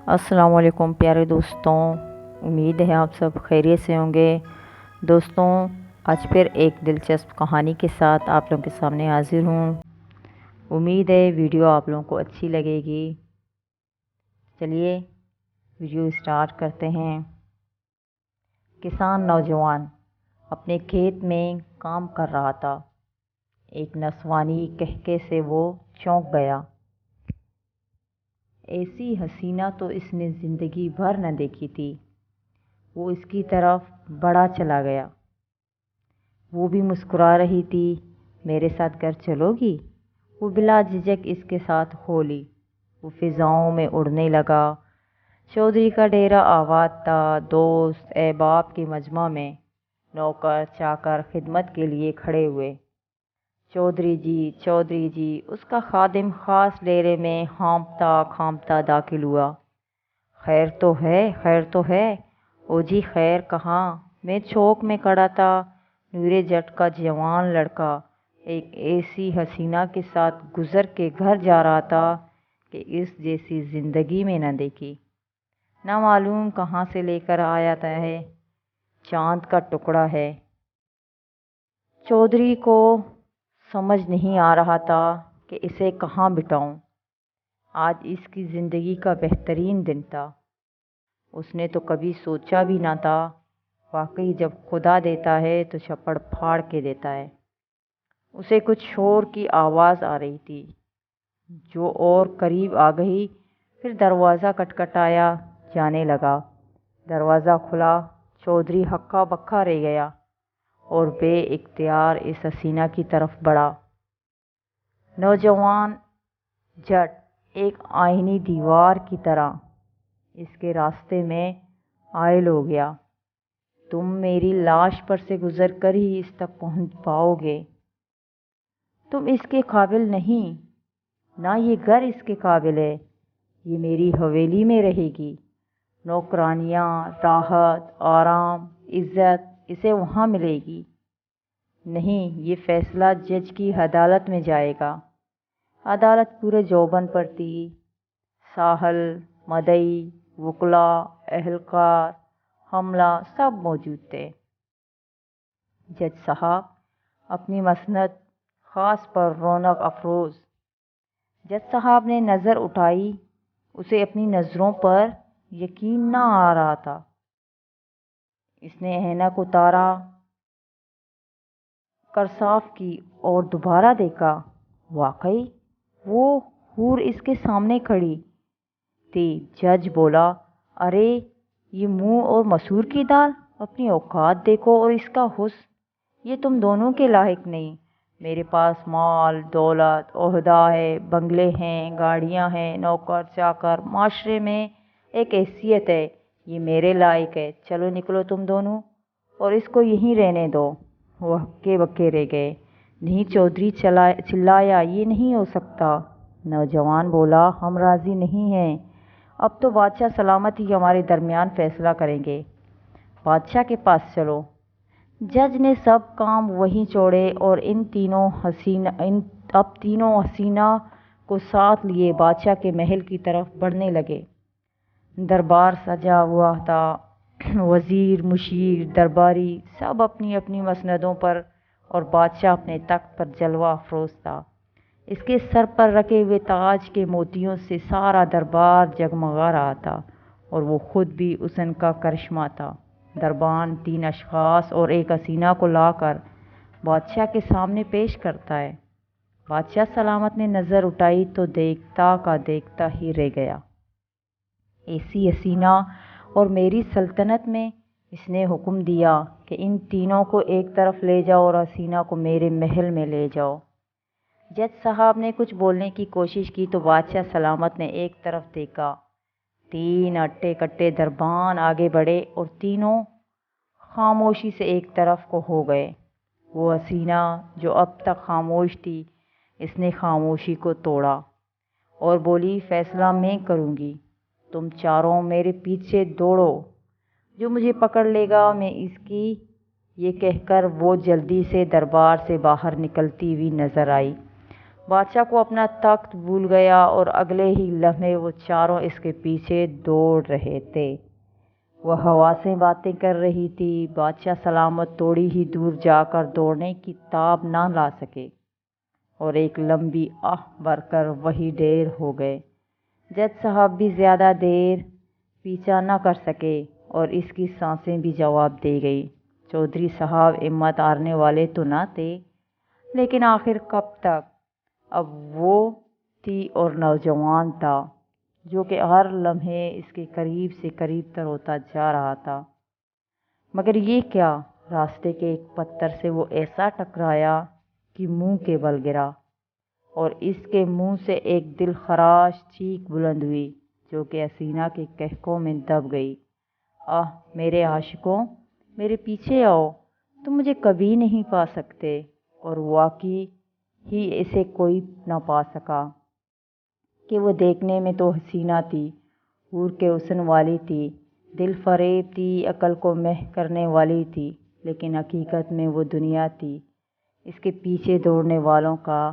अस्सलाम वालेकुम प्यारे दोस्तों, उम्मीद है आप सब खैरियत से होंगे। दोस्तों, आज फिर एक दिलचस्प कहानी के साथ आप लोगों के सामने हाजिर हूँ। उम्मीद है वीडियो आप लोगों को अच्छी लगेगी। चलिए वीडियो स्टार्ट करते हैं। किसान नौजवान अपने खेत में काम कर रहा था। एक नस्वानी कहके से वो चौंक गया। ऐसी हसीना तो इसने ज़िंदगी भर न देखी थी। वो इसकी तरफ बढ़ा चला गया। वो भी मुस्कुरा रही थी। मेरे साथ घर चलोगी? वो बिला झिझक इसके साथ हो ली। वो फिज़ाओं में उड़ने लगा। चौधरी का डेरा आबाद था। दोस्त अहबाब के मजमा में नौकर चाकर खिदमत के लिए खड़े हुए। चौधरी जी, उसका खादिम ख़ास डेरे में हांफता दाखिल हुआ। खैर तो है। ओ जी खैर कहाँ? मैं चौक में खड़ा था। नूरे जट का जवान लड़का एक ऐसी हसीना के साथ गुजर के घर जा रहा था कि इस जैसी ज़िंदगी में न देखी। ना मालूम कहाँ से लेकर आया था है। चांद का टुकड़ा है। चौधरी को समझ नहीं आ रहा था कि इसे कहाँ बिठाऊं। आज इसकी ज़िंदगी का बेहतरीन दिन था। उसने तो कभी सोचा भी ना था। वाकई जब खुदा देता है तो छप्पड़ फाड़ के देता है। उसे कुछ शोर की आवाज़ आ रही थी जो और करीब आ गई। फिर दरवाज़ा खटखटाया जाने लगा। दरवाज़ा खुला। चौधरी हक्का बक्का रह गया और बेइख्तियार इस हसीना की तरफ बढ़ा। नौजवान जट एक आईनी दीवार की तरह इसके रास्ते में आयल हो गया। तुम मेरी लाश पर से गुजर कर ही इस तक पहुंच पाओगे। तुम इसके काबिल नहीं, ना ये घर इसके काबिल है। ये मेरी हवेली में रहेगी। नौकरानियाँ, राहत, आराम, इज़्ज़त इसे वहाँ मिलेगी। नहीं, ये फ़ैसला जज की अदालत में जाएगा। अदालत पूरे जोबन पर थी। साहल, मदई, वकला, अहलकार, हमला सब मौजूद थे। जज साहब अपनी मसनद ख़ास पर रौनक अफरोज़। जज साहब ने नज़र उठाई। उसे अपनी नज़रों पर यकीन न आ रहा था। इसने ऐनक उतारा, करसाफ की और दोबारा देखा। वाकई वो हूर इसके सामने खड़ी थी। जज बोला, अरे ये मुंह और मसूर की दाल। अपनी औकात देखो और इसका हुस्न। ये तुम दोनों के लायक नहीं। मेरे पास माल दौलत ओहदा है, बंगले हैं, गाड़ियां हैं, नौकर चाकर, माशरे में एक हैसियत है। ये मेरे लायक है। चलो निकलो तुम दोनों और इसको यहीं रहने दो। वो हक्के बक्के रह गए। नहीं, चौधरी चिल्लाया, ये नहीं हो सकता। नौजवान बोला, हम राज़ी नहीं हैं। अब तो बादशाह सलामत ही हमारे दरमियान फ़ैसला करेंगे। बादशाह के पास चलो। जज ने सब काम वहीं छोड़े और अब तीनों हसीना को साथ लिए बादशाह के महल की तरफ बढ़ने लगे। दरबार सजा हुआ था। वज़ीर, मुशीर, दरबारी सब अपनी अपनी मसनदों पर और बादशाह अपने तख्त पर जलवा अफरोज़ था। इसके सर पर रखे हुए ताज के मोतियों से सारा दरबार जगमगा रहा था और वो खुद भी हुस्न का करिश्मा था। दरबान 3 अशख़ास और एक हसीना को लाकर बादशाह के सामने पेश करता है। बादशाह सलामत ने नज़र उठाई तो देखता का देखता ही रह गया। ऐसी हसीना और मेरी सल्तनत में इसने हुक्म दिया कि इन तीनों को एक तरफ ले जाओ और हसीना को मेरे महल में ले जाओ। जज साहब ने कुछ बोलने की कोशिश की तो बादशाह सलामत ने एक तरफ देखा। 3 अट्टे कट्टे दरबान आगे बढ़े और तीनों खामोशी से एक तरफ को हो गए। वो हसीना जो अब तक खामोश थी, इसने खामोशी को तोड़ा और बोली, फ़ैसला मैं करूँगी। तुम चारों मेरे पीछे दौड़ो। जो मुझे पकड़ लेगा मैं इसकी। ये कहकर वो जल्दी से दरबार से बाहर निकलती हुई नज़र आई। بادشاہ کو اپنا تخت بھول گیا اور اگلے ہی لمحے وہ چاروں اس کے پیچھے دوڑ رہے تھے۔ وہ ہوا سے باتیں کر رہی تھی۔ بادشاہ سلامت تھوڑی ہی دور جا کر دوڑنے کی تاب نہ لا سکے اور ایک لمبی آہ بھر کر وہی ڈھیر ہو گئے۔ جج صاحب بھی زیادہ دیر پیچھا نہ کر سکے اور اس کی سانسیں بھی جواب دے گئی۔ چودھری صاحب ہمت ہارنے والے تو نہ تھے، لیکن آخر کب تک؟ اب وہ تھی اور نوجوان تھا جو کہ ہر لمحے اس کے قریب سے قریب تر ہوتا جا رہا تھا۔ مگر یہ کیا؟ راستے کے ایک پتھر سے وہ ایسا ٹکرایا کہ منہ کے بل گرا اور اس کے منہ سے ایک دل خراش چیخ بلند ہوئی جو کہ حسینہ کے قہقہوں میں دب گئی۔ آہ میرے عاشقوں، میرے پیچھے آؤ، تم مجھے کبھی نہیں پا سکتے۔ اور واقعی ہی اسے کوئی نہ پا سکا کہ وہ دیکھنے میں تو حسینہ تھی، حور کے حسن والی تھی، دل فریب تھی، عقل کو محو کرنے والی تھی، لیکن حقیقت میں وہ دنیا تھی اس کے پیچھے دوڑنے والوں کا